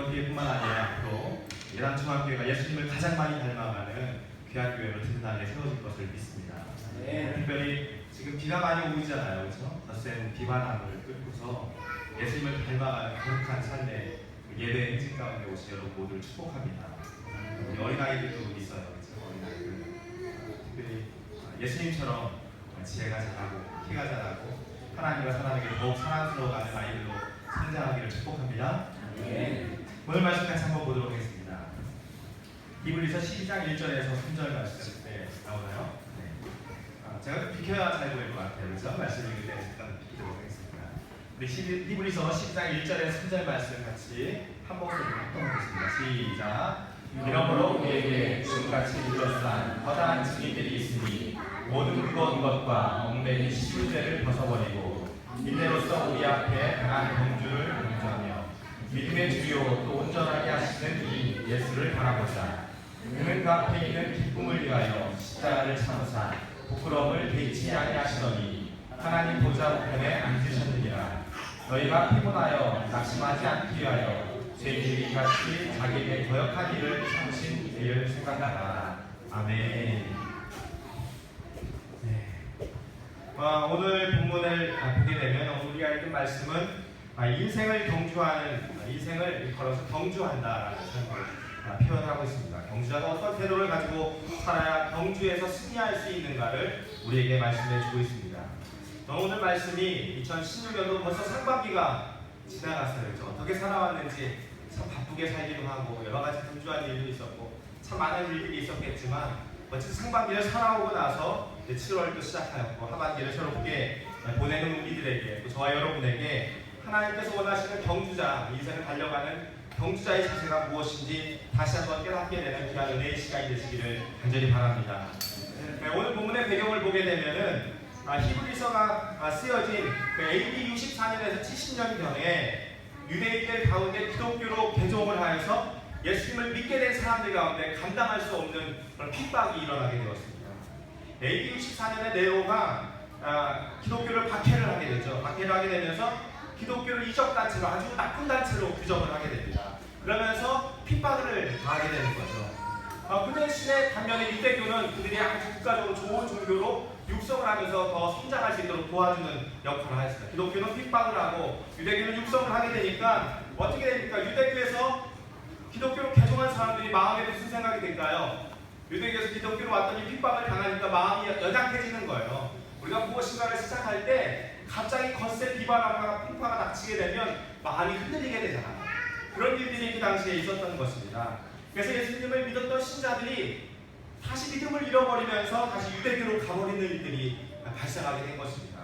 이번 기회뿐만 아니라 앞으로 예당중앙교회가 예수님을 가장 많이 닮아가는 귀한 교회로 든든하게 세워질 것을 믿습니다. 네. 특별히 지금 비가 많이 오고 있잖아요, 그렇죠? 거센 비바람을 뚫고서 예수님을 닮아가는 거룩한 삶의 예배 행진 가운데 오신 여러분 모두를 축복합니다. 우리 어린아이들도 있어요, 그렇죠? 어린아이들 특별히 예수님처럼 지혜가 자라고 키가 자라고 하나님과 사람에게 더욱 사랑스러워가는 아이들로 성장하기를 축복합니다. 네. 오늘 말씀 같이 한번 보도록 하겠습니다. 히브리서 12장 1절에서 3절 말씀 나오나요? 네. 제가 비켜야 잘 보일 것 같아요. 그래서 말씀 읽을 때 잠깐 비키도록 하겠습니다. 우리 히브리서 12장 1절에서 3절 말씀 같이 한 목소리로 합동하겠습니다. 시작. 이러므로 우리에게 지금같이 둘러싼 허다한 증인들이 있으니 모든 것과 얽매인 시주제를 벗어버리고 인내로서 우리 앞에 강한 경주를 경주하며 믿음의 주요 또 온전하게 하시는 이 예수를 바라보자. 그는 그 앞에 있는 기쁨을 위하여 십자가를 참으사 부끄러움을 개의치 아니하시더니 하나님 보좌 우편에 앉으셨느니라. 너희가 피곤하여 낙심하지 않기 위하여 죄인들이 같이 자기에게 거역한 일을 참으신 이를 생각하라. 아멘. 오늘 본문을 보게 되면 우리가 읽은 말씀은 인생을 경주하는, 인생을 걸어서 경주한다라는 설명을 표현하고 있습니다. 경주자가 어떤 태도를 가지고 살아야 경주에서 승리할 수 있는가를 우리에게 말씀해 주고 있습니다. 오늘 말씀이 2016년도 벌써 상반기가 지나갔어요. 그렇죠? 어떻게 살아왔는지 참 바쁘게 살기도 하고 여러 가지 분주한 일도 있었고 참 많은 일들이 있었겠지만 어쨌든 상반기를 살아오고 나서 7월도 시작하였고 하반기를 새롭게 보내는 우리들에게 또 저와 여러분에게 하나님께서 원하시는 경주자, 인생을 달려가는 경주자의 자세가 무엇인지 다시 한번 깨닫게 되는 귀한 은혜의 시간이 되시기를 간절히 바랍니다. 오늘 본문의 배경을 보게 되면은 히브리서가 쓰여진 AD 64년에서 70년경에 유대인들 가운데 기독교로 개종을 하여서 예수님을 믿게 된 사람들 가운데 감당할 수 없는 그런 핍박이 일어나게 되었습니다. AD 64년에 네로가 기독교를 박해를 하게 되죠. 박해를 하게 되면서 기독교를 이적단체로 아주 나쁜 단체로 규정을 하게 됩니다. 그러면서 핍박을 당하게 되는 거죠. 그 대신에 반면에 유대교는 그들이 아주 국가적으로 좋은 종교로 육성을 하면서 더 성장할 수 있도록 도와주는 역할을 하였습니다. 기독교는 핍박을 하고 유대교는 육성을 하게 되니까 어떻게 됩니까? 유대교에서 기독교로 개종한 사람들이 마음에 무슨 생각이 들까요? 유대교에서 기독교로 왔더니 핍박을 당하니까 마음이 연약해지는 거예요. 우리가 무엇인가를 시작할 때 갑자기 거센 비바람과 풍파가 닥치게 되면 마음이 흔들리게 되잖아요. 그런 일들이 그 당시에 있었던 것입니다. 그래서 예수님을 믿었던 신자들이 다시 믿음을 잃어버리면서 다시 유대교로 가버리는 일들이 발생하게 된 것입니다.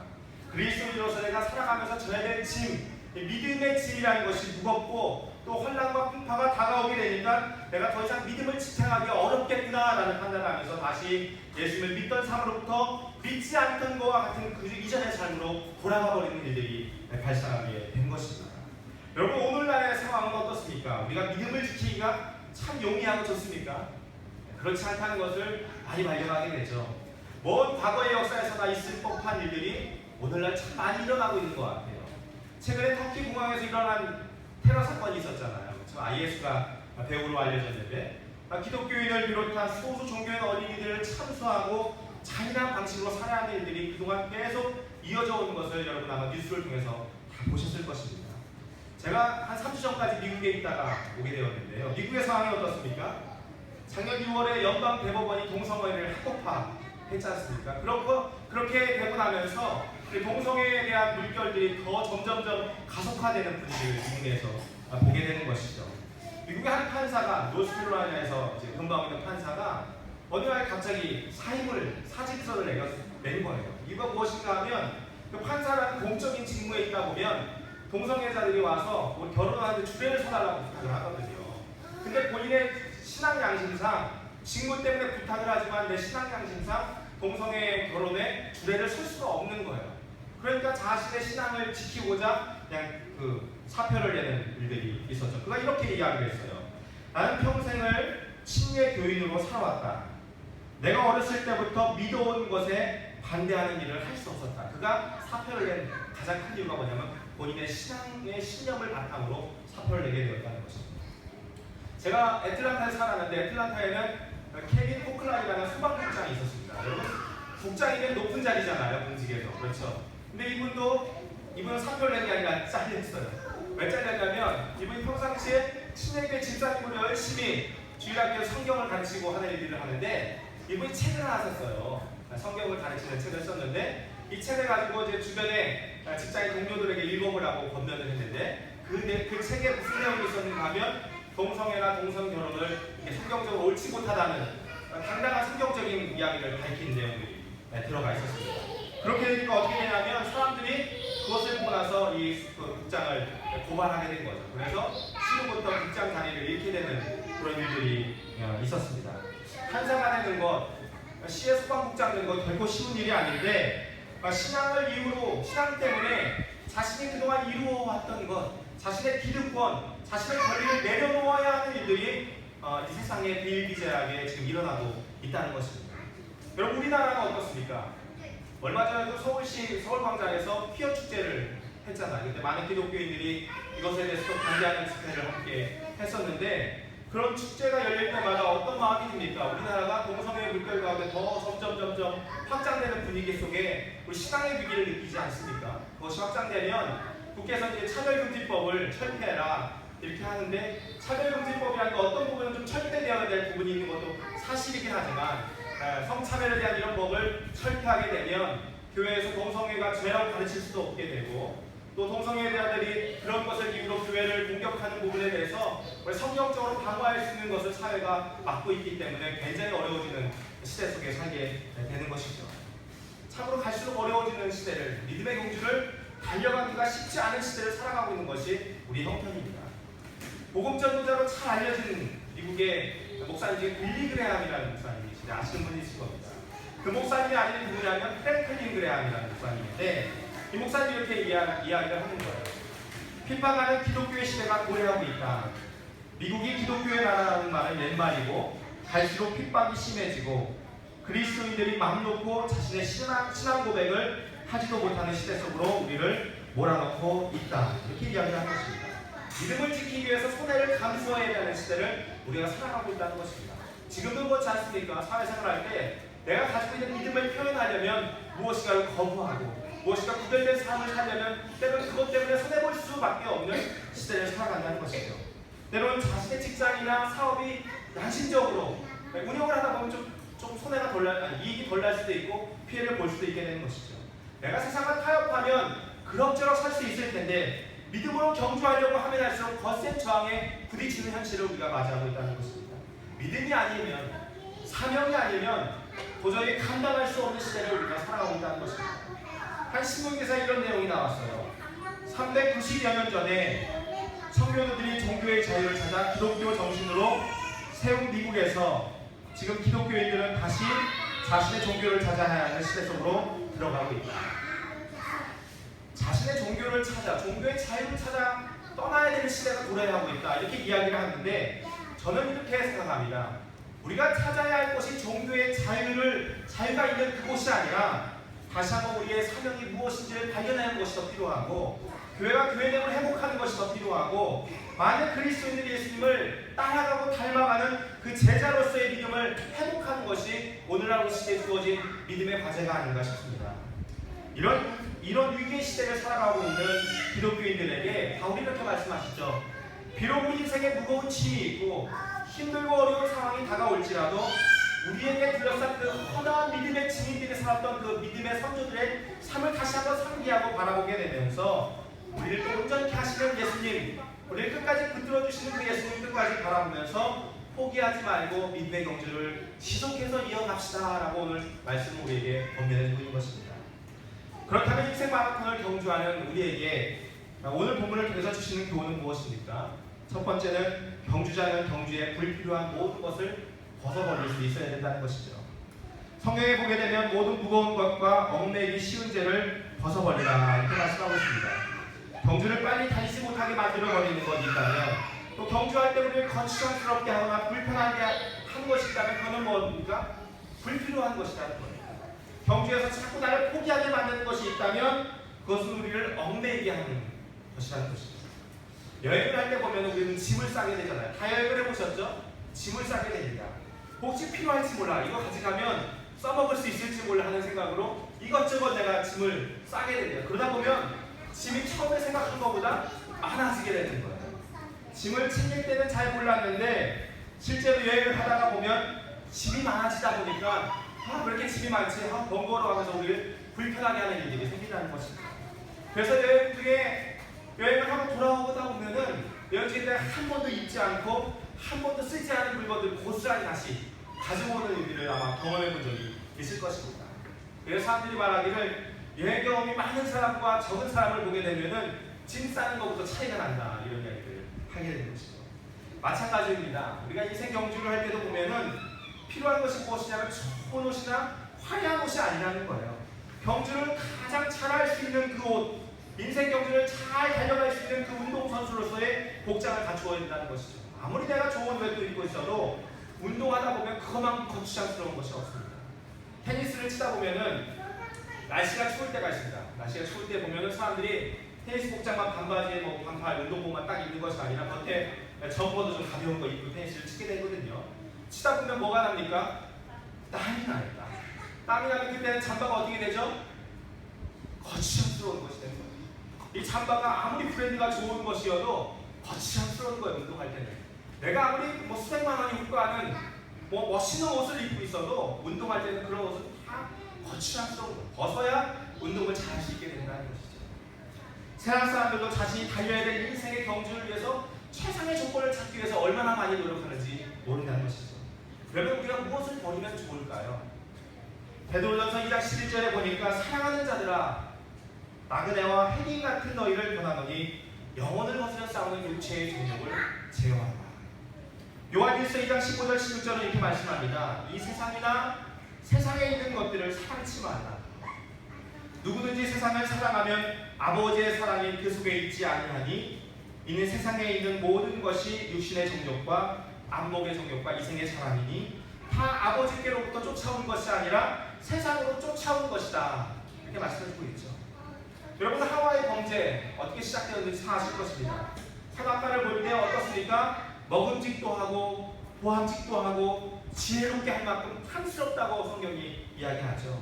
그리스도인으로서 내가 살아가면서 져야 될 짐, 믿음의 짐이라는 것이 무겁고 또 혼란과 풍파가 다가오게 되니까 내가 더 이상 믿음을 지탱하기 어렵겠구나라는 판단을 하면서 다시 예수님을 믿던 삶으로부터 믿지 않던 것과 같은 그 이전의 삶으로 돌아가 버리는 일들이 발생하게 된 것입니다. 여러분 오늘날의 상황은 어떻습니까? 우리가 믿음을 지키기가 참 용이하고 좋습니까? 그렇지 않다는 것을 많이 발견하게 되죠. 먼 과거의 역사에서나 있을 법한 일들이 오늘날 참 많이 일어나고 있는 것 같아요. 최근에 터키 공항에서 일어난 테러 사건이 있었잖아요. IS가 배우로 알려졌는데 기독교인을 비롯한 소수 종교인 어린이들을 참수하고 잔인한 방식으로 살해하는 일들이 그동안 계속 이어져 오는 것을 여러분 아마 뉴스를 통해서 다 보셨을 것입니다. 제가 한 3주 전까지 미국에 있다가 오게 되었는데요. 미국의 상황이 어떻습니까? 작년 6월에 연방 대법원이 동성애를 합법화했지 않습니까? 그렇게 되고 나면서 동성애에 대한 물결들이 더 점점점 가속화되는 분위기를 미국에서 보게 되는 것이죠. 미국의 한 판사가 노스캐롤라이나에서 근무하고 있는 판사가 어느 날 갑자기 사직서를 낸 거예요. 이유가 무엇인가 하면 그 판사라는 공적인 직무에 있다 보면 동성애자들이 와서 결혼을 하는데 주례를 서달라고 부탁을 하거든요. 근데 본인의 신앙 양심상 직무 때문에 부탁을 하지만 내 신앙 양심상 동성애 결혼에 주례를 설 수가 없는 거예요. 그러니까 자신의 신앙을 지키고자 그냥 사표를 내는 일들이 있었죠. 그가 이렇게 이야기를 했어요. 나는 평생을 침례 교인으로 살아왔다. 내가 어렸을 때부터 믿어온 것에 반대하는 일을 할 수 없었다. 그가 사표를 낸 가장 큰 이유가 뭐냐면 본인의 신앙의 신념을 바탕으로 사표를 내게 되었다는 것입니다. 제가 애틀란타에 살았는데 애틀란타에는 케빈 포클라이라는 소방국장이 있었습니다. 여러분, 국장이면 높은 자리잖아요, 공직에서. 그렇죠? 근데 이분은 상별례이 아니라 잘렸어요. 왜 잘렸냐면 이분이 평상시에 친에게 집사님으로 열심히 주일학교에서 성경을 가르치고 하는 일들을 하는데 이분이 책을 하나 썼어요. 성경을 가르치는 책을 썼는데 이 책을 가지고 이제 주변에 직장인 동료들에게 읽어보라고 권면을 했는데 그 책에 무슨 내용이 있었는가 하면 동성애나 동성 결혼을 성경적으로 옳지 못하다는 당당한 성경적인 이야기를 밝힌 내용들이 들어가 있었습니다. 그렇게 되니까 어떻게 되냐면 사람들이 그것을 보고 나서 이 국장을 고발하게 된 거죠. 그래서 시로부터 국장 자리를 잃게 되는 그런 일들이 있었습니다. 한사가 되는 것, 시의 소방국장 되는 것 결코 쉬운 일이 아닌데 신앙을 이유로, 신앙 때문에 자신이 그동안 이루어왔던 것, 자신의 기득권, 자신의 권리를 내려놓아야 하는 일들이 이 세상에 비일비재하게 지금 일어나고 있다는 것입니다. 여러분, 우리나라가 어떻습니까? 얼마 전에도 서울시 서울광장에서 퀴어 축제를 했잖아요. 그때 많은 기독교인들이 이것에 대해서 또 반대하는 집회를 함께 했었는데 그런 축제가 열릴 때마다 어떤 마음이 듭니까? 우리나라가 동성애 물결 가운데 더 점점 확장되는 분위기 속에 우리 신앙의 위기를 느끼지 않습니까? 그것이 확장되면 국회에서 이제 차별금지법을 철폐해라 이렇게 하는데 차별금지법이라는 게 어떤 부분은 좀 철폐되어야 될 부분이 있는 것도 사실이긴 하지만 성차별에 대한 이런 법을 철폐하게 되면 교회에서 동성애가 죄라고 가르칠 수도 없게 되고 또 동성애자들이 그런 것을 이유로 교회를 공격하는 부분에 대해서 성경적으로 방어할 수 있는 것을 사회가 막고 있기 때문에 굉장히 어려워지는 시대 속에 살게 되는 것이죠. 참으로 갈수록 어려워지는 시대를, 믿음의 경주를 달려가기가 쉽지 않은 시대를 살아가고 있는 것이 우리 형편입니다. 복음 전도자로 잘 알려진 미국의 목사님 중에 빌리 그레함이라는 목사님이신데 아시는 분이 있을 겁니다. 그 목사님이 아닌 누구냐면 프랭클린 그레함이라는 목사님인데 이 목사님이 이렇게 이야기를 하는 거예요. 핍박하는 기독교의 시대가 도래하고 있다. 미국이 기독교의 나라라는 말은 옛말이고 갈수록 핍박이 심해지고 그리스도인들이 마음 놓고 자신의 신앙 고백을 하지도 못하는 시대 속으로 우리를 몰아넣고 있다. 이렇게 이야기를 한 것입니다. 믿음을 지키기 위해서 손해를 감수해야 하는 시대를 우리가 살아가고 있다는 것입니다. 지금도 그렇지 않습니까? 사회생활할 때 내가 가지고 있는 믿음을 표현하려면 무엇인가를 거부하고 무엇인가 구별된 삶을 살려면 때로는 그것 때문에 손해볼 수밖에 없는 시대를 살아간다는 것이죠. 때로는 자신의 직장이나 사업이 양심적으로 운영을 하다 보면 좀 손해가 이익이 덜 날 수도 있고 피해를 볼 수도 있게 되는 것이죠. 내가 세상을 타협하면 그럭저럭 살 수 있을 텐데 믿음으로 경주하려고 하면 할수록 거센 저항에 부딪히는 현실을 우리가 맞이하고 있다는 것입니다. 믿음이 아니면, 사명이 아니면 도저히 감당할 수 없는 시대를 우리가 살아가고 있다는 것입니다. 한 신문기사에 이런 내용이 나왔어요. 390여 년 전에 청교도들이 종교의 자유를 찾아 기독교 정신으로 세운 미국에서 지금 기독교인들은 다시 자신의 종교를 찾아야 하는 시대 속으로 들어가고 있다. 자신의 종교를 찾아, 종교의 자유를 찾아 떠나야 되는 시대가 도래하고 있다. 이렇게 이야기를 하는데 저는 이렇게 생각합니다. 우리가 찾아야 할 것이 종교의 자유가 있는 그곳이 아니라 다시 한번 우리의 사명이 무엇인지를 발견하는 것이 더 필요하고 교회가 교회됨을 회복하는 것이 더 필요하고 많은 그리스도인들이 예수님을 따라가고 닮아가는 그 제자로서의 믿음을 회복하는 것이 오늘날 시대에 주어진 믿음의 과제가 아닌가 싶습니다. 이런 위기의 시대를 살아가고 있는 기독교인들에게 바울이 이렇게 말씀하시죠. 비록 우리 인생에 무거운 짐이 있고 힘들고 어려운 상황이 다가올지라도 우리에게 둘러싼 그 허다한 믿음의 증인들이 살았던 그 믿음의 선조들의 삶을 다시 한번 상기하고 바라보게 되면서 우리를 또 온전케 하시는 예수님, 우리를 끝까지 붙들어주시는 그 예수님 끝까지 바라보면서 포기하지 말고 믿음의 경주를 지속해서 이어갑시다 라고 오늘 말씀을 우리에게 권면해 주고 있는 것입니다. 그렇다면 인생 마라톤을 경주하는 우리에게 오늘 본문을 통해서 주시는 교훈은 무엇입니까? 첫 번째는 경주자는 경주에 불필요한 모든 것을 벗어버릴 수 있어야 된다는 것이죠. 성경에 보게 되면 모든 무거운 것과 얽매이기 쉬운 죄를 벗어버리라 이렇게 말씀하고 있습니다. 경주를 빨리 다니지 못하게 만들어버리는 것이 있다면 또 경주할 때 우리를 거추장스럽게 하거나 불편하게 한 것이 있다면 그거는 뭡니까? 불필요한 것이라는 겁니다. 경주에서 자꾸 나를 포기하게 만드는 것이 있다면 그것은 우리를 얽매이게 하는 것이라는 것입니다. 여행을 할 때 보면 우리는 짐을 싸게 되잖아요. 다 여행을 해보셨죠? 짐을 싸게 됩니다. 혹시 필요할지 몰라, 이거 가져가면 써먹을 수 있을지 몰라 하는 생각으로 이것저것 내가 짐을 싸게 됩니다. 그러다 보면 짐이 처음에 생각한 것보다 많아지게 되는 거예요. 짐을 챙길 때는 잘 몰랐는데 실제로 여행을 하다가 보면 짐이 많아지다 보니까 왜 이렇게 짐이 많지? 번거로워하면서 우리를 불편하게 하는 일들이 생긴다는 것입니다. 그래서 여행 중에 여행을 하고 돌아오다 보면은 여행 중에 한 번도 입지 않고 한 번도 쓰지 않은 물건들 고스란히 다시 가져오는 일들을 아마 경험해 본 적이 있을 것입니다. 그래서 사람들이 말하기를 여행 경험이 많은 사람과 적은 사람을 보게 되면은 짐 싸는 것부터 차이가 난다, 이런 이야기들을 하게 되는 것이죠. 마찬가지입니다. 우리가 인생 경주를 할 때도 보면은 필요한 것이 무엇이냐면 좋은 옷이나 화려한 옷이 아니라는 거예요. 경주를 가장 잘할 수 있는 그 옷, 인생 경주를 잘 달려갈 수 있는 그 운동선수로서의 복장을 갖추어야 된다는 것이죠. 아무리 내가 좋은 옷을 입고 있어도 운동하다 보면 그만큼 거추장스러운 것이 없습니다. 테니스를 치다 보면은 날씨가 추울 때가 있습니다. 날씨가 추울 때 보면은 사람들이 테니스 복장만 반바지에 반팔 운동복만 딱 입는 것이 아니라 겉에 점퍼도 좀 가벼운 거 입고 테니스를 치게 되거든요. 치다 보면 뭐가 납니까? 땀이 나니까. 땀이 나면 그때는 잠바가 어떻게 되죠? 거추장스러운 것이 되는 거예요. 이 잠바가 아무리 브랜드가 좋은 것이어도 거추장스러운 거예요. 운동할 때는. 내가 아무리 수백만 원이 입고 하는 멋있는 옷을 입고 있어도 운동할 때는 그런 옷은 다 거추장스러운 거예요. 벗어야 운동을 잘 할 수 있게 된다는 것이죠. 세상 사람들도 자신이 달려야 될 인생의 경주를 위해서 최상의 조건을 찾기 위해서 얼마나 많이 노력하는지 모른다는 것이죠. 그러면 우리가 무엇을 버리면 좋을까요? 베드로전서 2장 11절에 보니까 사랑하는 자들아, 나그네와 헬인 같은 너희를 권하노니 영혼을 거스려 싸우는 육체의 정욕을 제어하라. 요한일서 2장 15절 16절은 이렇게 말씀합니다. 이 세상이나 세상에 있는 것들을 사랑치 말라. 누구든지 세상을 사랑하면 아버지의 사랑이 그 속에 있지 아니하니 이는 세상에 있는 모든 것이 육신의 정욕과 안목의 정욕과 이생의 사랑이니 다 아버지께로부터 쫓아온 것이 아니라 세상으로 쫓아온 것이다. 이렇게 말씀해주고 있죠. 여러분, 하와의 범죄 어떻게 시작되었는지 다 아실 것입니다. 선악과를 볼 때 어떻습니까? 먹음직도 하고 보암직도 하고 지혜롭게 할 만큼 탐스럽다고 성경이 이야기하죠.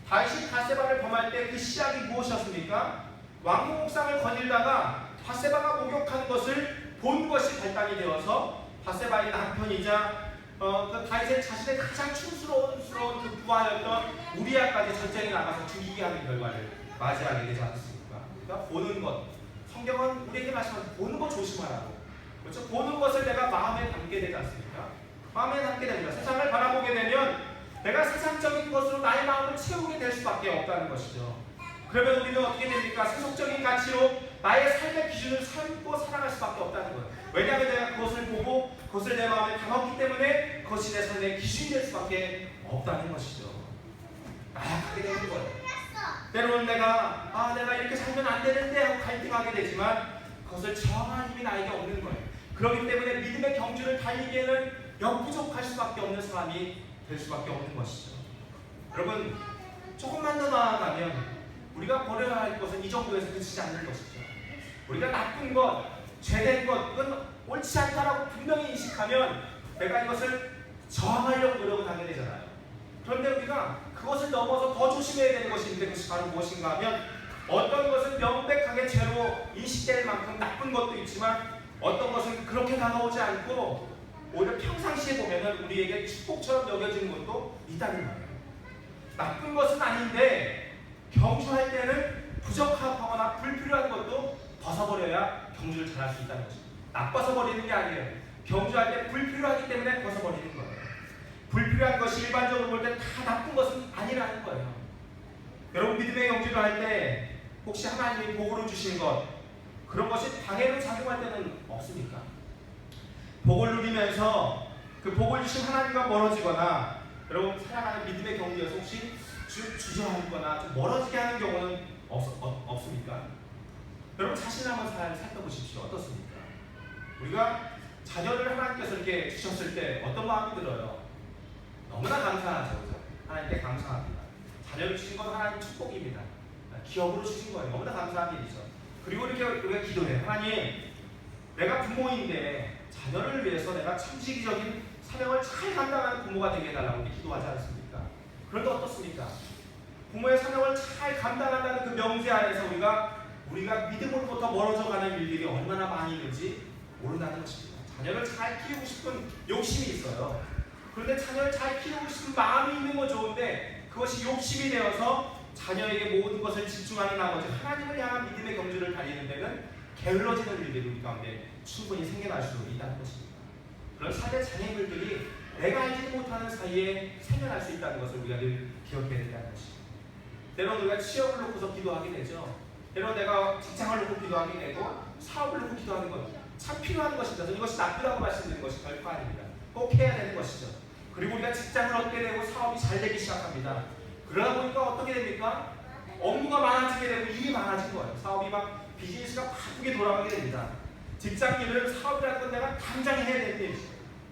다윗이 밧세바를 범할 때 그 시작이 무엇이었습니까? 왕궁 옥상을 거닐다가 밧세바가 목욕하는 것을 본 것이 발단이 되어서 밧세바의 남편이자 그 다윗의 자신의 가장 촌스러운 그 부하였던 우리아까지 전쟁에 나가서 죽이게 하는 결과를 맞이하게 되지 않습니까? 그러니까 보는 것, 성경은 우리에게 말씀하는 보는 것 조심하라고. 그렇죠? 보는 것을 내가 마음에 담게 되지 않습니까? 마음에 담게 됩니다. 세상을 바라보게 되면 내가 세상적인 것으로 나의 마음을 채우게 될 수밖에 없다는 것이죠. 그러면 우리는 어떻게 됩니까? 세속적인 가치로 나의 삶의 기준을 삼고 살아갈 수밖에 없다는 거예요. 왜냐하면 내가 그것을 보고 그것을 내 마음에 담았기 때문에 그것이 내 삶의 기준이 될 수밖에 없다는 것이죠. 나약하게 되는 거예요. 때로는 내가 이렇게 살면 안 되는데 하고 갈등하게 되지만 그것을 저항할 힘이 나에게 없는 거예요. 그렇기 때문에 믿음의 경주를 달리기에는 역부족할 수밖에 없는 사람이 될 수밖에 없는 것이죠. 여러분, 조금만 더 나아가면 우리가 버려야 할 것은 이 정도에서 그치지 않는 것이죠. 우리가 나쁜 것, 죄된 것, 이건 옳지 않다라고 분명히 인식하면 내가 이것을 저항하려고 노력을 하게 되잖아요. 그런데 우리가 그것을 넘어서 더 조심해야 되는 것이 있는데 그것이 바로 무엇인가 하면 어떤 것은 명백하게 죄로 인식될 만큼 나쁜 것도 있지만 어떤 것은 그렇게 다가오지 않고 오히려 평상시에 보면은 우리에게 축복처럼 여겨지는 것도 있다는 거예요. 나쁜 것은 아닌데 경주할 때는 부적합하거나 불필요한 것도 벗어버려야 경주를 잘할 수 있다는 것입니다. 나빠서 버리는 게 아니에요. 경주할 때 불필요하기 때문에 벗어버리는 거예요. 불필요한 것이 일반적으로 볼 때 다 나쁜 것은 아니라는 거예요. 여러분, 믿음의 경주를 할 때 혹시 하나님이 복으로 주신 것, 그런 것이 방해로 작용할 때는 없습니까? 복을 누리면서 그 복을 주신 하나님과 멀어지거나 여러분 살아가는 믿음의 경주에서 혹시 주저하거나 좀 멀어지게 하는 경우는 없습니까? 여러분 자신 한번 살펴보십시오. 어떻습니까? 우리가 자녀를 하나님께서 이렇게 주셨을 때 어떤 마음이 들어요? 너무나 감사하죠. 그렇죠? 하나님께 감사합니다. 자녀를 주신 건 하나님 축복입니다. 기업으로 주신 거예요. 너무나 감사한 일이죠. 그리고 이렇게 우리가 기도해요. 하나님, 내가 부모인데 자녀를 위해서 내가 천직이적인 사명을 잘 감당하는 부모가 되게 해달라고 기도하지 않습니까? 그런데 어떻습니까? 부모의 사명을 잘 감당한다는 그 명제 안에서 우리가 믿음으로부터 멀어져가는 일들이 얼마나 많이 있는지 모른다는 것입니다. 자녀를 잘 키우고 싶은 욕심이 있어요. 그런데 자녀를 잘 키우고 싶은 마음이 있는 건 좋은데 그것이 욕심이 되어서 자녀에게 모든 것을 집중하는 나머지 하나님을 향한 믿음의 경주를 달리는 데는 게을러지는 일들이 우리 가운데 충분히 생겨날 수도 있다는 것입니다. 그런 삶의 장애물들이 내가 알지 못하는 사이에 생겨날 수 있다는 것을 우리가 늘 기억해야 된다는 것입니다. 때로는 우리가 취업을 놓고서 기도하게 되죠. 때로는 내가 직장을 놓고 기도하게 되고 사업을 놓고 기도하는 것 참 필요한 것입니다. 이것이 나쁘다고 말씀드리는 것이 결코 아닙니다. 꼭 해야 되는 것이죠. 그리고 우리가 직장을 얻게 되고 사업이 잘 되기 시작합니다. 그러다 보니까 어떻게 됩니까? 업무가 많아지게 되고 일이 많아진 거예요. 사업이 막 비즈니스가 바쁘게 돌아가게 됩니다. 직장 일을 사업이라는 건 내가 당장 해야 되는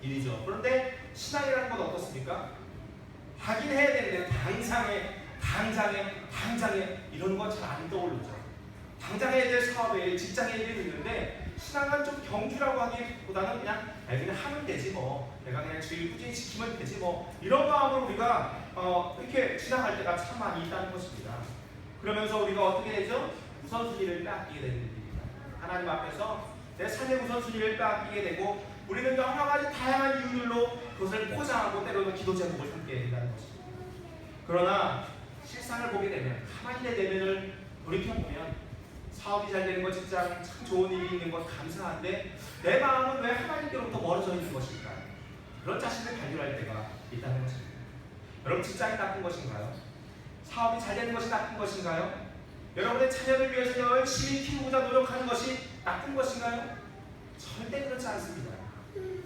일이죠. 그런데 신앙이라는 건 어떻습니까? 하긴 해야 되는데 당장에 이런 건 잘 안 떠오르죠. 당장 해야 될 사업에 직장에 일이 있는데 신앙은 좀 경주라고 하기보다는 그냥 하면 되지 뭐, 내가 그냥 주일 꾸준히 지키면 되지 뭐, 이런 마음으로 우리가 이렇게 지나갈 때가 참 많이 있다는 것입니다. 그러면서 우리가 어떻게 되죠? 우선순위를 빼앗기게 되는 일입니다. 하나님 앞에서 내 삶의 우선순위를 빼앗기게 되고 우리는 여러 가지 다양한 이유들로 그것을 포장하고 때로는 기도 제목을 삼게 된다는 것입니다. 그러나 실상을 보게 되면, 가만히 내 내면을 돌이켜보면 사업이 잘 되는 것, 직장 참 좋은 일이 있는 것 감사한데 내 마음은 왜 하나님께로부터 멀어져 있는 것일까? 그런 자신을 발견할 때가 있다는 것입니다. 여러분, 직장이 나쁜 것인가요? 사업이 잘 되는 것이 나쁜 것인가요? 여러분의 자녀를 위해서 열심히 키우고자 노력하는 것이 나쁜 것인가요? 절대 그렇지 않습니다.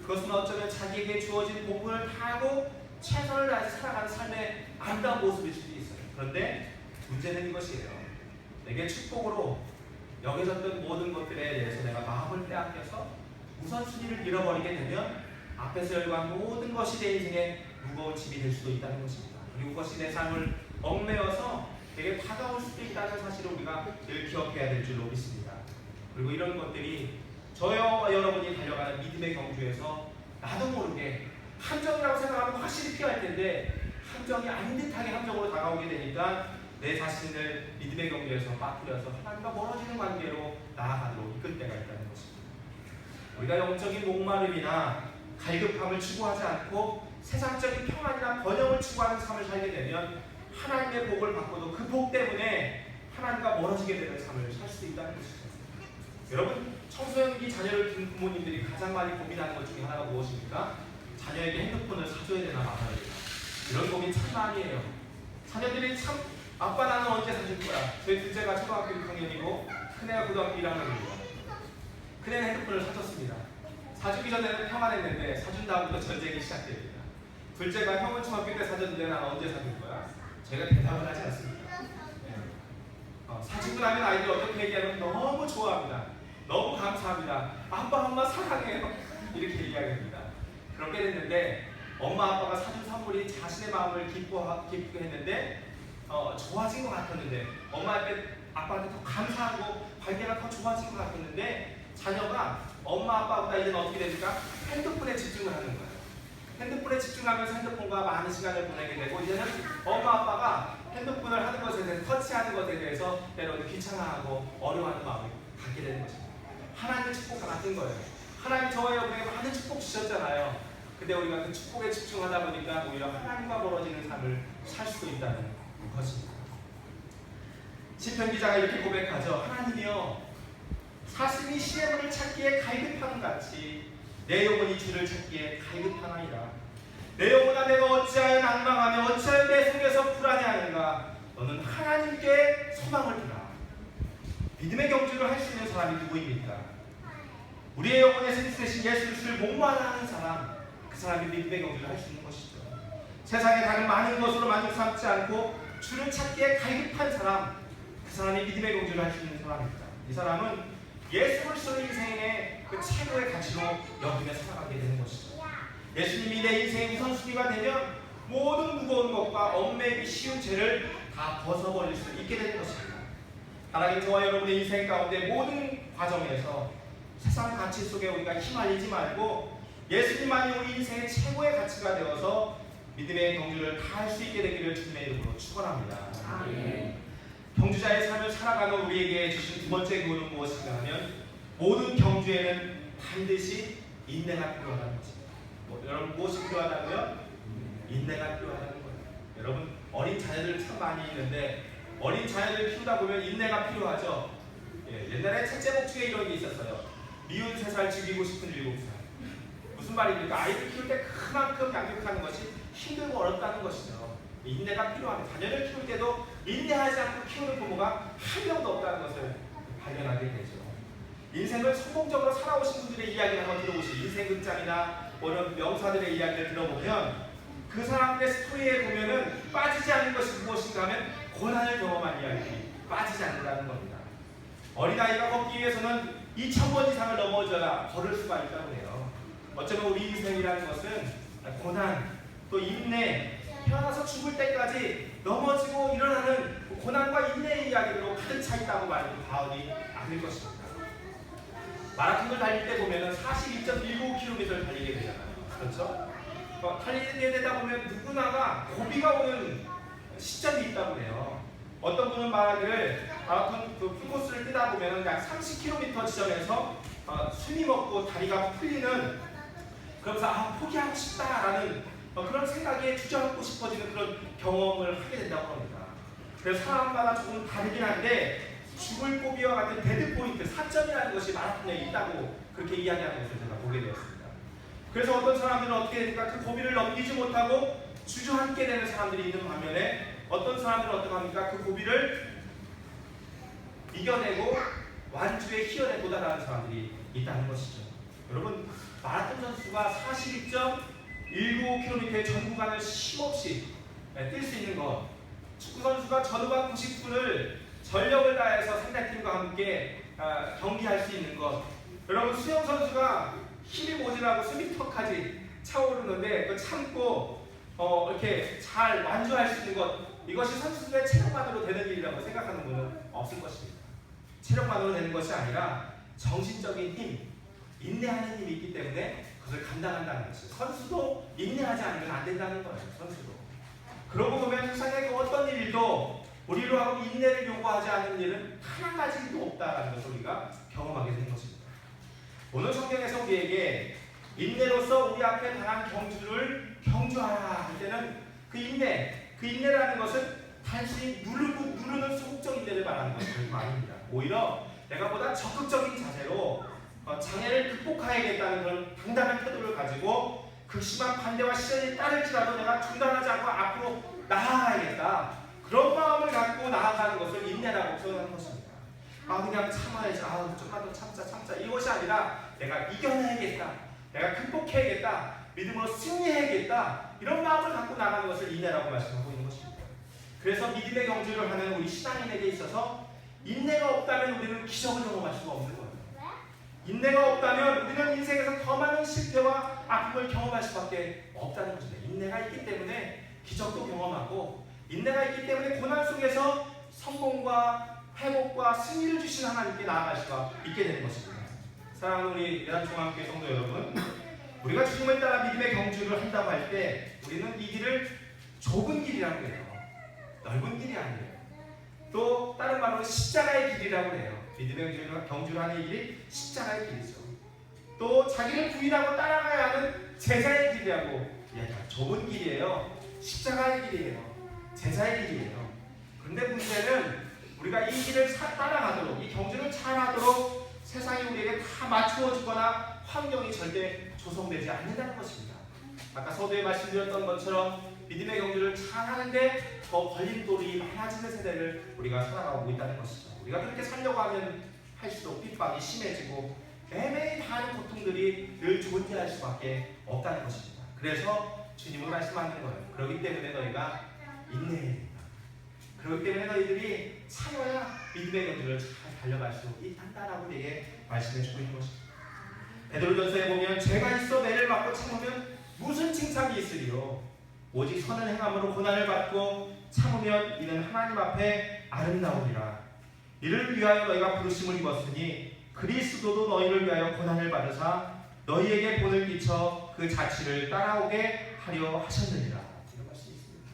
그것은 어쩌면 자기에게 주어진 본분을 다하고 최선을 다해서 살아가는 삶의 아름다운 모습일 수도 있어요. 그런데 문제는 이것이에요. 내게 축복으로 여겨졌던 모든 것들에 대해서 내가 마음을 빼앗겨서 우선순위를 잃어버리게 되면 앞에서 열거한 모든 것이 내 인생에 무거운 짐이 될 수도 있다는 것입니다. 그리고 그것이 내 삶을 얽매여서 되게 다가올 수도 있다는 사실을 우리가 늘 기억해야 될 줄로 믿습니다. 그리고 이런 것들이 저와 여러분이 달려가는 믿음의 경주에서 나도 모르게 함정이라고 생각하면 확실히 피할 텐데 함정이 아닌 듯하게 함정으로 다가오게 되니까 내 자신을 믿음의 경주에서 빠뜨려서 하나님과 멀어지는 관계로 나아가도록 이끌 때가 있다는 것입니다. 우리가 영적인 목마름이나 갈급함을 추구하지 않고 세상적인 평안이나 번영을 추구하는 삶을 살게 되면 하나님의 복을 받고도 그 복 때문에 하나님과 멀어지게 되는 삶을 살 수 있다는 것이죠. 여러분, 청소년기 자녀를 둔 부모님들이 가장 많이 고민하는 것 중에 하나가 무엇입니까? 자녀에게 핸드폰을 사줘야 되나 말아야 되나, 이런 고민 참 많이 해요. 자녀들이 참 아빠 나는 언제 사줄 거야? 저희 둘째가 초등학교 6학년이고 큰애가 고등학교 1학년이고 큰애는 핸드폰을 사줬습니다. 사주기 전에는 평안했는데 사준 다음부터 전쟁이 시작됩니다. 둘째가 형은 중학교 때 사줬는데 난 언제 사줄 거야? 제가 대답을 하지 않습니다. 사주고 나면 아이들이 어떻게 얘기하면 너무 좋아합니다. 너무 감사합니다. 아빠 엄마 사랑해요. 이렇게 얘기하게 됩니다. 그렇게 됐는데 엄마 아빠가 사준 선물이 자신의 마음을 기쁘게 했는데 좋아진 것 같았는데 엄마 아빠한테 더 감사하고 관계가 더 좋아진 것 같았는데 자녀가 엄마 아빠보다 이제는 어떻게 됩니까? 핸드폰에 집중을 하는 거예요. 핸드폰에 집중하면서 핸드폰과 많은 시간을 보내게 되고 이제는 엄마 아빠가 핸드폰을 하는 것에 대해서 터치하는 것에 대해서 때로는 귀찮아하고 어려워하는 마음을 갖게 되는 것입니다. 하나님의 축복과 같은 거예요. 하나님 저와 여러분에게 많은 축복 주셨잖아요. 근데 우리가 그 축복에 집중하다 보니까 오히려 하나님과 멀어지는 삶을 살 수도 있다는 것입니다. 시편 기자가 이렇게 고백하죠. 하나님이여, 사슴이 시냇물을 찾기에 갈급함 같이 내 영혼이 주를 찾기에 갈급하나이다. 내 영혼아, 내가 어찌하여 낭망하며 어찌하여 내 속에서 불안해하는가? 너는 하나님께 소망을 두라. 믿음의 경주를 할 수 있는 사람이 누구입니까? 우리의 영혼의 생수되신 예수를 목마르는 사람, 그 사람이 믿음의 경주를 할 수 있는 것이죠. 세상의 다른 많은 것으로 만족 삼지 않고 주를 찾기에 갈급한 사람, 그 사람이 믿음의 경주를 할 수 있는 사람입니다. 이 사람은 예수 그리스도의 인생의 그 최고의 가치로 여기며 살아가게 되는 것이죠. 예수님이 내 인생의 우선순위가 되면 모든 무거운 것과 얽매이기 쉬운 죄를 다 벗어버릴 수 있게 되는 것입니다. 하나님 저와 여러분의 인생 가운데 모든 과정에서 세상 가치 속에 우리가 휘말리지 말고 예수님만이 우리 인생의 최고의 가치가 되어서 믿음의 경주를 다 할 수 있게 되기를 주님의 이름으로 축원합니다. 경주자의 삶을 살아가는 우리에게 주신 두 번째 교훈은 무엇인가 하면 모든 경주에는 반드시 인내가 필요하다는 것입니다. 여러분 무엇이 필요하다고요? 인내가 필요하다는 거예요. 여러분 어린 자녀들 참 많이 있는데 어린 자녀들 키우다 보면 인내가 필요하죠. 옛날에 첫째 목축에 이런 게 있었어요. 미운 3살 죽이고 싶은 7살. 무슨 말입니까? 아이를 키울 때 그만큼 양육하는 것이 힘들고 어렵다는 것이죠. 인내가 필요합니다. 자녀를 키울 때도 인내하지 않고 키우는 부모가 한 명도 없다는 것을 발견하게 되죠. 인생을 성공적으로 살아오신 분들의 이야기를 한번 들어보시죠. 인생 극장이나 이런 명사들의 이야기를 들어보면 그 사람들의 스토리에 보면은 빠지지 않는 것이 무엇인가 하면 고난을 경험한 이야기들이 빠지지 않는다는 겁니다. 어린아이가 걷기 위해서는 2000번 이상을 넘어져야 걸을 수가 있다고 해요. 어쩌면 우리 인생이라는 것은 고난, 또 인내, 태어나서 죽을 때까지 넘어지고 일어나는 고난과 인내의 이야기로 가득 차 있다고 말해도 과언이 아닐 것입니다. 마라톤을 달릴 때 보면 42.19km를 달리게 되잖아요. 그렇죠? 달리게 되다 보면 누구나가 고비가 오는 시점이 있다고 해요. 어떤 분은 말하기를 마라톤 그 풀코스를 뛰다 보면 약 30km 지점에서 숨이 먹고 다리가 풀리는, 그러면서 포기하고 싶다라는 그런 생각에 주저앉고 싶어지는 그런 경험을 하게 된다고 합니다. 그래서 사람마다 조금 다르긴 한데 죽을 고비와 같은 데드포인트, 사점이라는 것이 마라톤에 있다고 그렇게 이야기하는 것을 제가 보게 되었습니다. 그래서 어떤 사람들은 어떻게 됩니까? 그 고비를 넘기지 못하고 주저앉게 되는 사람들이 있는 반면에 어떤 사람들은 어떻게 합니까? 그 고비를 이겨내고 완주의 희열에 도달하는 사람들이 있다는 것이죠. 여러분, 마라톤 선수가 42.19km의 전 구간을 쉼없이 뛸 수 있는 것, 축구 선수가 전후반 90분을 전력을 다해서 상대팀과 함께 경기할 수 있는 것, 여러분 수영 선수가 힘이 모자라고 수미터까지 차오르는데 그 참고 이렇게 잘 완주할 수 있는 것, 이것이 선수들의 체력만으로 되는 일이라고 생각하는 분은 없을 것입니다. 체력만으로 되는 것이 아니라 정신적인 힘, 인내하는 힘이 있기 때문에 그것을 감당한다는 것이죠. 선수도 인내하지 않으면 안 된다는 거예요. 선수도. 그러고 보면 세상에 어떤 일도 우리로 하고 인내를 요구하지 않는 일은 단 한 가지 일도 없다는 것을 우리가 경험하게 된 것입니다. 오늘 성경에서 우리에게 인내로서 우리 앞에 당한 경주를 경주하라 할 때는 그 인내라는 것은 단순히 누르는 소극적 인내를 말하는 것은 아닙니다. 오히려 내가 보다 적극적인 자세로 장애를 극복해야겠다는 그런 당당한 태도를 가지고 극심한 반대와 시련이 따를지라도 내가 중단하지 않고 앞으로 나아가야겠다, 그런 마음을 갖고 나아가는 것을 인내라고 표현하는 것입니다. 그냥 참아야지, 좀만 더 참자, 이것이 아니라 내가 이겨내야겠다, 내가 극복해야겠다, 믿음으로 승리해야겠다, 이런 마음을 갖고 나가는 것을 인내라고 말씀하고 있는 것입니다. 그래서 믿음의 경주를 하는 우리 신앙인에게 있어서 인내가 없다면 우리는 기적을 경험할 수가 없는 거예요. 인내가 없다면 우리는 인생에서 더 많은 실패와 아픔을 경험할 수밖에 없다는 것입니다. 인내가 있기 때문에 기적도 경험하고, 인내가 있기 때문에 고난 속에서 성공과 회복과 승리를 주신 하나님께 나아갈 수가 있게 되는 것입니다. 사랑하는 우리 예단중앙교회 성도 여러분, 우리가 주님을 따라 믿음의 경주를 한다고 할 때 우리는 이 길을 좁은 길이라고 해요. 넓은 길이 아니에요. 또 다른 말로 십자가의 길이라고 해요. 믿음의 경주를 하는 이 길이 십자가의 길이죠. 또 자기를 부인하고 따라가야 하는 제자의 길이라고 이야기합니다. 좁은 길이에요. 십자가의 길이에요. 제자의 길이에요. 그런데 문제는 우리가 이 길을 따라가도록, 이 경주를 잘하도록 세상이 우리에게 다 맞추어주거나 환경이 절대 조성되지 않는다는 것입니다. 아까 서두에 말씀드렸던 것처럼 믿음의 경주를 잘하는데 더 걸림돌이 많아지는 세대를 우리가 살아가고 있다는 것이죠. 우리가 그렇게 살려고 하면 할수록 핍박이 심해지고 매일매일 다른 고통들이 늘 존재할 수밖에 없다는 것입니다. 그래서 주님은 말씀하는 거예요. 그렇기 때문에 너희가 인내해야 된다. 그렇기 때문에 너희들이 참아야 믿음의 경주를 잘 달려갈 수 있단다라고 우리에게 말씀해주고 있는 것입니다. 베드로전서에 보면 죄가 있어 매를 맞고 참으면 무슨 칭찬이 있으리요. 오직 선을 행함으로 고난을 받고 참으면 이는 하나님 앞에 아름다우리라. 이를 위하여 너희가 부르심을 입었으니 그리스도도 너희를 위하여 고난을 받으사 너희에게 본을 끼쳐 그 자취를 따라오게 하려 하셨느니라. 이런 말씀이 있습니다.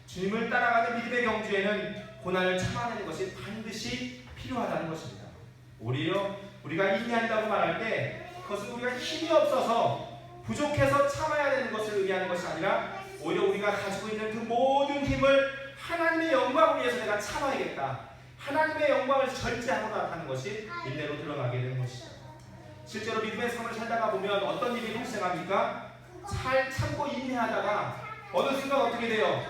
주님을 따라가는 믿음의 경주에는 고난을 참아내는 것이 반드시 필요하다는 것입니다. 오히려 우리가 인내한다고 말할 때 그것은 우리가 힘이 없어서 부족해서 참아야 되는 것을 의미하는 것이 아니라 오히려 우리가 가지고 있는 그 모든 힘을 하나님의 영광을 위해서 내가 참아야겠다. 하나님의 영광을 절제하고 나가는 것이 인내로 드러나게 되는 것이죠. 실제로 믿음의 삶을 살다가 보면 어떤 일이 발생합니까? 잘 참고 인내하다가 어느 순간 어떻게 돼요?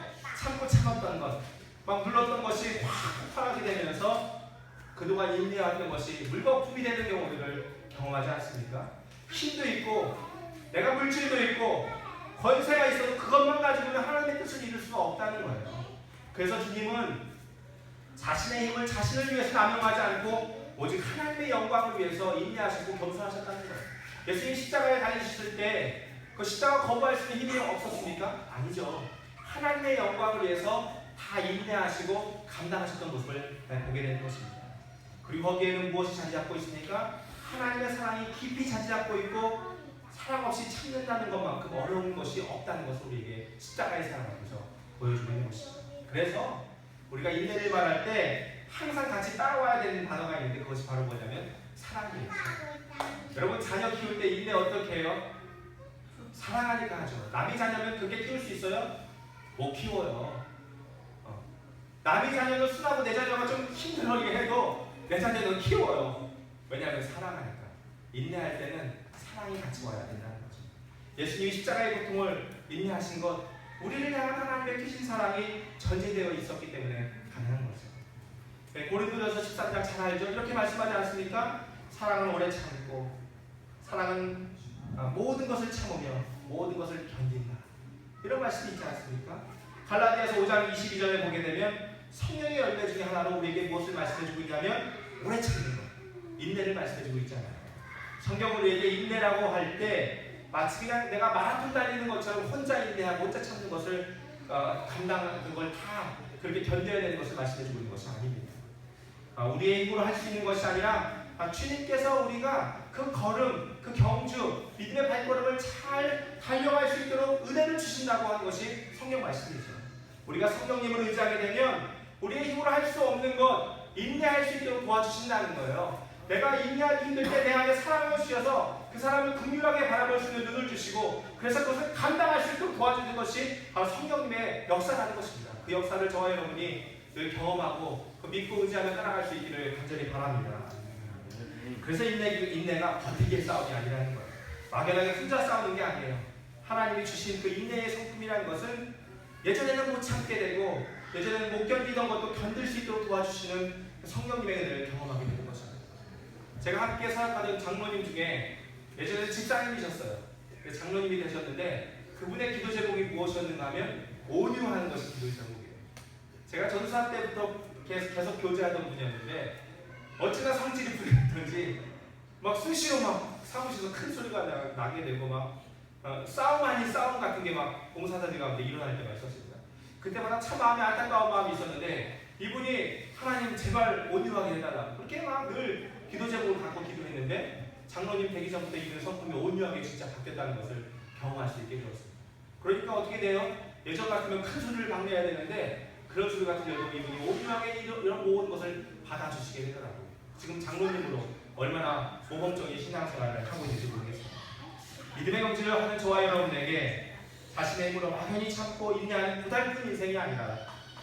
참았던 것, 막 눌렀던 것이 확 폭발하게 되면서 그동안 인내했던 것이 물거품이 되는 경우들을 경험하지 않습니까? 힘도 있고 내가 물질도 있고 권세가 있어도 그것만 가지고는 하나님의 뜻을 이룰 수가 없다는 거예요. 그래서 주님은 자신의 힘을 자신을 위해서 남용하지 않고 오직 하나님의 영광을 위해서 인내하시고 겸손하셨다는 거예요. 예수님이 십자가에 달리셨을 때 그 십자가 거부할 수 있는 힘이 없었습니까? 아니죠. 하나님의 영광을 위해서 다 인내하시고 감당하셨던 모습을 보게 되는 것입니다. 그리고 거기에는 무엇이 자리 잡고 있습니까? 하나님의 사랑이 깊이 자리 잡고 있고 사랑 없이 참는다는 것만큼 어려운 것이 없다는 것을 우리에게 십자가의 사랑 앞에서 보여주고 있는 것입니다. 그래서 우리가 인내를 말할 때 항상 같이 따라와야 되는 단어가 있는데 그것이 바로 뭐냐면 사랑이에요. 여러분 자녀 키울 때 인내 어떻게 해요? 사랑하니까 하죠. 남의 자녀면 그렇게 키울 수 있어요? 못 키워요. 남의 자녀는 순하고 내 자녀가 좀 힘들게 해도 내 자녀는 키워요. 왜냐하면 사랑하니까. 인내할 때는 사랑이 같이 와야 된다는 거죠. 예수님이 십자가의 고통을 인내하신 것, 우리를 향한 하나님의 크신 사랑이 전제되어 있었기 때문에 가능한 거죠. 고린도전서 13장 잘 알죠? 이렇게 말씀하지 않습니까? 사랑은 오래 참고 사랑은 모든 것을 참으며 모든 것을 견딘다. 이런 말씀이 있지 않습니까? 갈라디아서 5장 22절에 보게 되면 성령의 열매 중에 하나로 우리에게 무엇을 말씀해주고 있냐면 오래 참는 것, 인내를 말씀해주고 있잖아요. 성경은 우리에게 인내라고 할 때 마치 그냥 내가 마라톤 달리는 것처럼 혼자 인내하고 혼자 참는 것을 감당하는 그걸 다 그렇게 견뎌야 되는 것을 말씀해주고 있는 것이 아닙니다. 우리의 힘으로 할 수 있는 것이 아니라 주님께서 우리가 그 걸음, 그 경주, 믿음의 발걸음을 잘 달려갈 수 있도록 은혜를 주신다고 하는 것이 성경 말씀이죠. 우리가 성령님을 의지하게 되면 우리의 힘으로 할 수 없는 것, 인내할 수 있도록 도와주신다는 거예요. 내가 인내하기 힘들 때 내 안에 사랑을 주셔서 그 사람을 긍휼하게 바라볼 수 있는 눈을 주시고 그래서 그것을 감당할 수 있도록 도와주는 것이 바로 성령님의 역사라는 것입니다. 그 역사를 저와 여러분이 늘 경험하고 그 믿고 의지하며 따라갈 수 있기를 간절히 바랍니다. 그래서 인내가 버티기의 싸움이 아니라는 거예요. 막연하게 혼자 싸우는 게 아니에요. 하나님이 주신 그 인내의 성품이라는 것은 예전에는 못 참게 되고 예전에는 못 견디던 것도 견딜 수 있도록 도와주시는 성령님의 은혜를 경험하게 되는 것입니다. 제가 함께 사역하던 장로님 중에 예전에 집사님이셨어요. 장로님이 되셨는데 그분의 기도 제목이 무엇이었는가 하면 온유하는 것이 기도 제목이에요. 제가 전수학 때부터 계속 교제하던 분이었는데 어찌나 성질이 불렸던지 막 수시로 막 사무실에서 큰 소리가 나게 되고 막 싸움 아닌 싸움 같은 게 막 봉사자들 가운데 일어날 때가 있었습니다. 그때마다 참 마음에 안타까운 마음이 있었는데 이분이 하나님 제발 온유하게 해달라 그렇게 막 늘 기도 제목을 갖고 기도했는데 장로님 되기 전부터 이분의 성품이 온유하게 진짜 바뀌었다는 것을 경험할 수 있게 되었습니다. 그러니까 어떻게 돼요? 예전 같으면 큰 소리를 박내야 되는데 그런 소리 같은 경우 이분이 온유하게 이런 모든 것을 받아주시게 되더라고요. 지금 장로님으로 얼마나 모범적인 신앙생활을 하고 있는지 모르겠습니다. 믿음의 경주를 하는 저와 여러분에게 자신의 힘으로 막연히 참고 인내하는 고달픈 인생이 아니라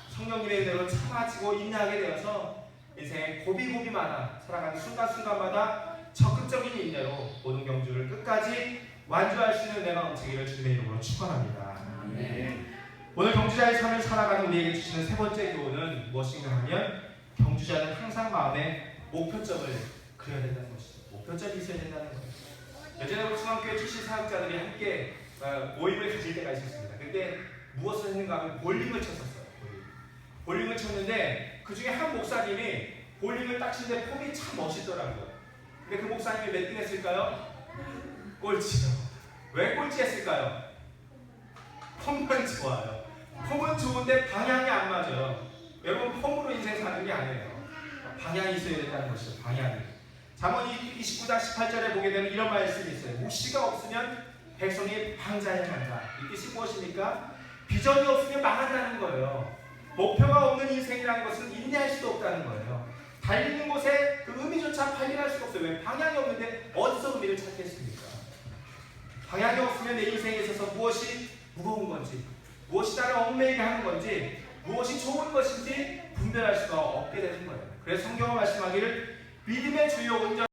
성령님의 은혜로 참아지고 인내하게 되어서 인생의 고비고비마다 살아가는 순간순간마다 적극적인 인내로 모든 경주를 끝까지 완주할 수 있는 은혜가 넘치기를 주님의 이름으로 축원합니다. 오늘 경주자의 삶을 살아가는 우리에게 주시는 세 번째 교훈은 무엇인가 하면 경주자는 항상 마음에 목표점을 그려야 된다는 것이죠. 목표점이 있어야 된다는 거예요. 예전에 중앙교회 출신 사역자들이 함께 모임을 가질 때가 있었습니다. 그때 무엇을 했는가 하면 볼링을 쳤었어요. 볼링을 쳤는데 그 중에 한 목사님이 볼링을 딱 치는데 폼이 참 멋있더라고요. 근데 그 목사님이 몇 등 했을까요? 꼴찌요. 왜 꼴찌 했을까요? 폼만 좋아요. 폼은 좋은데 방향이 안 맞아요. 여러분 폼으로 인생 사는 게 아니에요. 방향이 있어야 된다는 것이죠. 방향이. 잠언 29장 18절에 보게 되면 이런 말씀이 있어요. 묵시가 없으면 백성이 방자해간다. 이 뜻이 무엇입니까? 비전이 없으면 망한다는 거예요. 목표가 없는 인생이라는 것은 인내할 수도 없다는 거예요. 달리는 곳에 그 의미조차 발견할 수가 없어요. 왜? 방향이 없는데 어디서 의미를 찾겠습니까? 방향이 없으면 내 인생에 있어서 무엇이 무거운 건지, 무엇이 나를 얽매이게 하는 건지, 무엇이 좋은 것인지 분별할 수가 없게 되는 거예요. 그래서 성경은 말씀하기를 믿음의 주요 온전